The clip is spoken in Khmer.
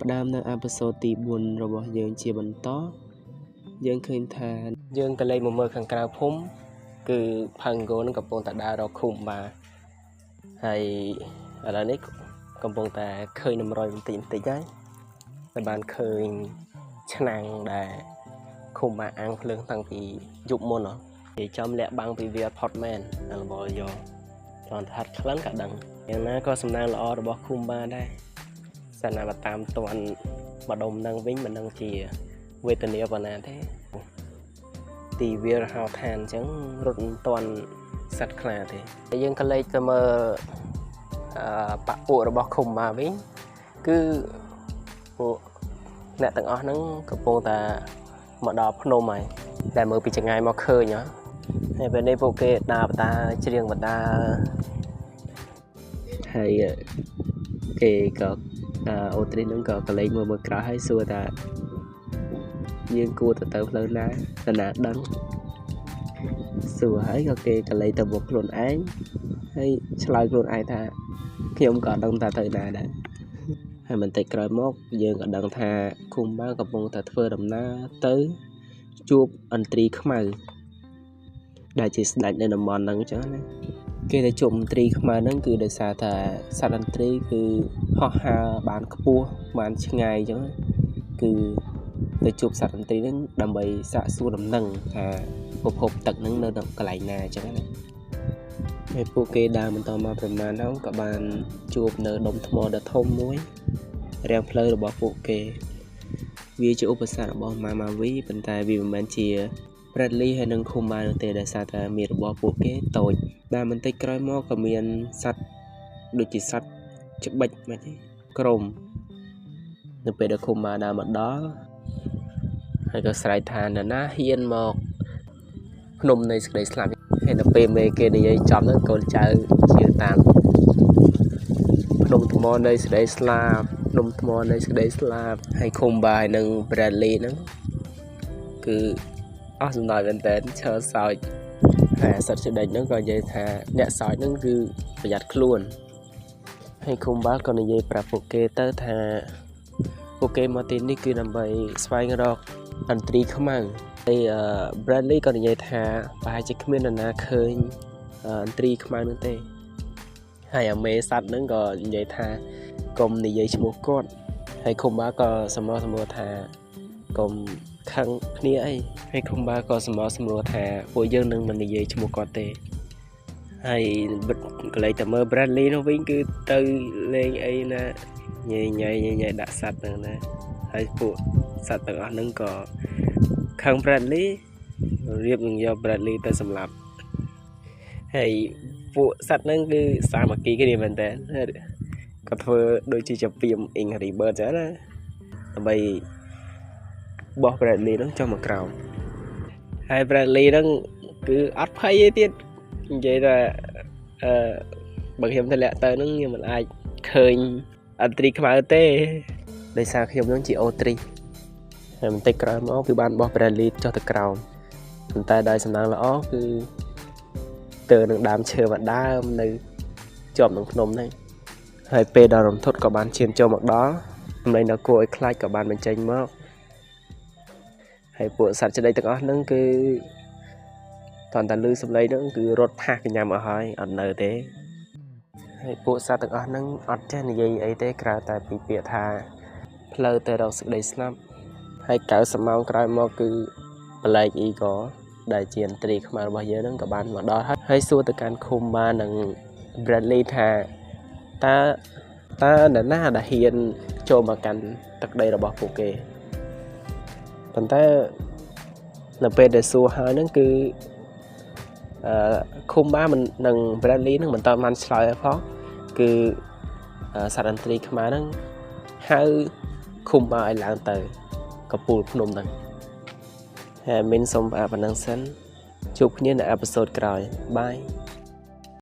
ផ្ដើមនៅអេពីសូតទី4របស់យើងជាបន្តយើងឃើញថាយើងក៏លេខមកមើលខាងក្រៅភូមិគឺផាំងហ្គោនឹងកំពុងតែដើររកឃុំបាទហើយឥឡូវនេះកំពុងតែឃើញតម្រុយបន្តិចហើយតែបានឃើញឆ្នាំងដែលឃុំបាទអាំងភ្លើងតាំងពីយប់មុនគេចំលាក់បាំងពីវាផុតមែនរបលយកចង់ថាត់ក្លិនក៏ដឹងយ៉ាងណាក៏សំណាងល្អរបស់ឃុំបាទដែរសិនណាមកតាមតន់ម្ដុំនឹងវិញមិនដឹងជាវេទនាប៉ុណ្ណាទេទីវារហៅឋានអញ្ចឹងរត់មិនទាន់សັດខ្លាទេហើយយើងក៏លេចទៅមើលបពពួករបស់ឃុំបាទវិញគឺពួកអ្នកទាំងអស់ហ្នឹងកំពុងតែមកដល់ភ្នំហើយតែមើលពីចង្ងាយមកឃើញហើយពេលនេះពួកគេដើរបដាច្រៀងបដាហើយគេក៏អូទ្រីនឹងក៏កលេចមើលក្រៅហើយសួរថាយើងគួរទៅផ្លូវណាតើណាដឹងសួរហើយក៏គេកលេចទៅមកខ្លួនឯងហើយឆ្លើយខ្លួនឯងថាខ្ញុំក៏ដឹងថាទៅណាដែរហើយបន្តិចក្រោយមកយើងក៏ដឹងថាឃុំបាកំពុងតែធ្វើដំណើរទៅជួបអន្ត្រីខ្មៅដែលជាស្ដេចនៅតំបន់ហ្នឹងអញ្ចឹងណាគេទៅជួបអន្ត្រីខ្មៅហ្នឹងគឺដោយសារថាសត្វអន្ត្រីគឺហោះហើរបានខ្ពស់បានឆ្ងាយអញ្ចឹងគឺទៅជួបសត្វអន្ត្រីហ្នឹងដើម្បីសាកសួរដំណឹងថាប្រភពទឹកហ្នឹងនៅកន្លែងណាអញ្ចឹងណាហើយពួកគេដើរបន្តមកប្រមាណហ្នឹងក៏បានជួបនៅដុំថ្មដ៏ធំមួយរាំងផ្លូវរបស់ពួកគេវាជាឧបសគ្គរបស់ម៉ាម៉ាវីប៉ុន្តែវាមិនមែនជា Bradley ហើយនឹងឃុំបានទេដោយសារតែមានរបស់ពួកគេតូចតែបន្តិចក្រោយមកក៏មានសត្វដូចជាសត្វច្បិចមិនទេក្រុមនៅពេលដែលឃុំបានដើរមកដល់ហើយក៏ស្រែកថានរណាហ៊ានមកភ្នំនៃសេចក្តីស្លាប់ហើយនៅពេលមេគេនិយាយចំហ្នឹងកូនចៅជាតាមភ្នំថ្មនៃសេចក្តីស្លាប់ភ្នំថ្មនៃសេចក្តីស្លាប់ហើយឃុំបាយនឹង Bradley ហ្នឹងគឺអស់សំណើមែនតើឈើសោចហើយសត្វច្បិចហ្នឹងក៏និយាយថាអ្នកសោចហ្នឹងគឺប្រយ័ត្នខ្លួនហើយឃុំបាយក៏និយាយប្រាប់ពួកគេទៅថាពួកគេមកទីនេះគឺដើម្បីស្វែងរកអន្ត្រីខ្មៅហើយ Bradley ក៏និយាយថាប្រហែលជាគ្មាននរណាឃើញអន្ត្រីខ្មៅនោះទេហើយអាមេសัตว์ហ្នឹងក៏និយាយថាកុំនិយាយឈ្មោះគាត់ហើយឃុំបាក៏សម្រុះសម្រួលថាកុំខឹងគ្នាអីហើយឃុំបាក៏សម្រុះសម្រួលថាពួកយើងនឹងមិននិយាយឈ្មោះគាត់ទេហើយកន្លែងតែមើល Bradley នោះវិញគឺទៅលេងអីណាញ៉ៃដាក់សัตว์ហ្នឹងណាហើយពួកសត្វទាំងអស់ហ្នឹងក៏ខឹង Bradley រៀបនឹងយក Bradley ទៅសម្លាប់ហើយពួកសត្វហ្នឹងគឺសាមគ្គីគ្នាមែនតើក៏ធ្វើដូចជាជាពីម Angry Bird ចឹងណាដើម្បីបោះ Bradley ហ្នឹងចុះមកក្រោមហើយ Bradley ហ្នឹងគឺអត់ភ័យទេទៀតនិយាយថាបើខ្ញុំធ្លាក់ទៅហ្នឹងខ្ញុំមិនអាចឃើញអន្ត្រីខ្មៅទេដោយសារខ្ញុំហ្នឹងជាអូទ្រីហើយបន្តិចក្រោយមកគឺបានបោះ Bradley ចុះទៅក្រោមប៉ុន្តែដោយសំណាងល្អគឺទៅនឹងដើមឈើមួយដើមនៅជាប់នឹងភ្នំហ្នឹងហើយពេលដល់រំធុតក៏បានឈានចូលមកដល់សម្លេងដ៏គួរឲ្យខ្លាចក៏បានបញ្ចេញមកហើយពួកសត្វច្បិចទាំងអស់ហ្នឹងគឺតន្តាលឺសម្លេងហ្នឹងគឺរត់ផាសកញ្ញាមកហើយអត់នៅទេហើយពួកសត្វទាំងអស់ហ្នឹងអត់ចេះនិយាយអីទេក្រៅតែពីពាក្យថាផ្លូវទៅរកសេចក្តីស្លាប់ហើយ90ម៉ោងក្រោយមកគឺBlack Eagleដែលជាអន្ត្រីខ្មៅរបស់យើងហ្នឹងក៏បានមកដល់ហើយសួរទៅកាន់ឃុំបាននឹង Bradley ថាតើនរណាដែលហ៊ានចូលមកកាន់ទឹកដីរបស់ពួកគេប៉ុន្តែនៅពេលដែលសួរហើយហ្នឹងគឺឃុំបាននឹង Bradley ហ្នឹងមិនតបានឆ្លើយផងគឺសត្វអន្ត្រីខ្មៅហ្នឹងហៅឃុំបានឲ្យឡើងទៅកំពូលភ្នំហ្នឹងហើយមានសូមផ្អាកប៉ុណ្ណឹងសិនជួបគ្នានៅអេពីសូតក្រោយបាយ